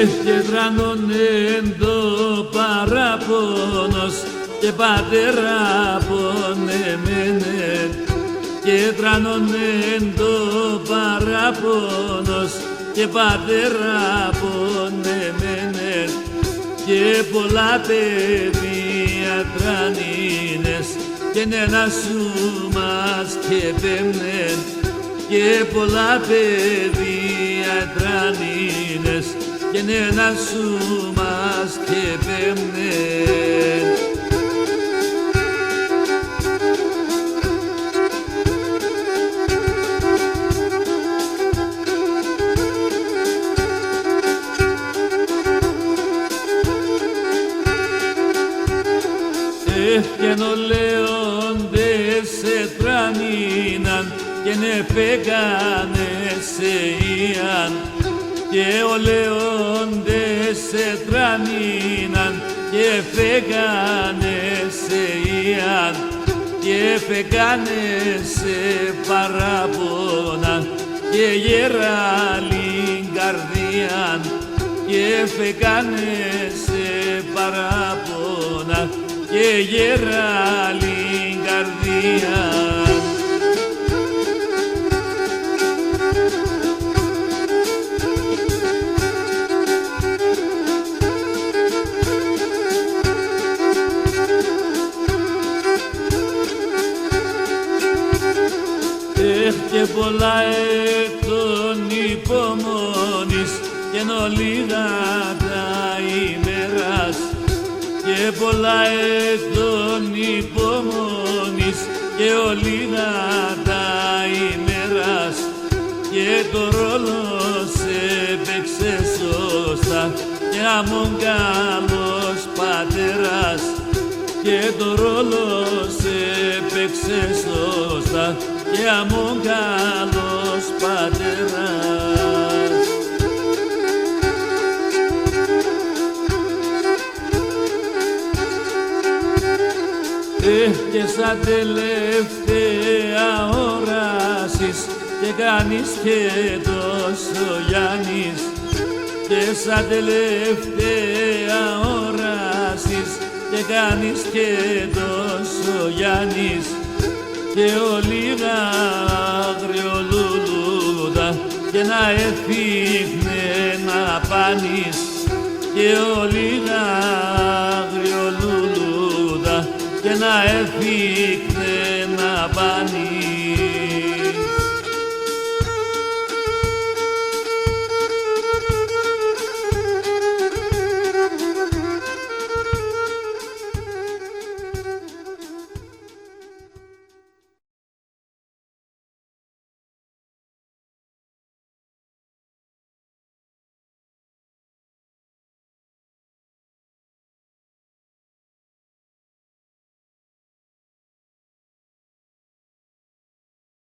και τρανώνεν το παράπονος και πατέρα πονεμένε, και τρανώνεν το παράπονος και πατέρα πονεμένε, και πολλά παιδιά τρανίνες και νένα σου μας και πέμνεν, και πολλά παιδιά τρανίνες και νένα σου μας και πέμνεν. Και ο λέοντες σε τρανίναν και νε φέγανε σε ιαν, και ο λέοντες σε τρανίναν και φέγανε σε ιαν, και φέγανε σε παράπονα και γεράλιν καρδίαν, και φέγανε σε παράπονα και γεράλιν καρδίαν. Και πολλά εκ των υπομονής και ενώ λίγα τα ημέρας, και πολλά εκ των υπομονής και ολίγα τα ημέρας, και το ρόλο σε παίξε σωστά και αμον καλός πατέρας, και το ρόλο σε παίξε σωστά και αμον καλός πατέρας. Και σαν τελευταία όρασεις και κάνεις και τόσο Γιάννης, και σαν τελευταία όρασεις και κάνεις και τόσο Γιάννης, και ολίγα αγριολούλουδα και να εφύχνε να πάνεις, και ολίγα αγριολούλουδα και να εφύχνε να πάνεις.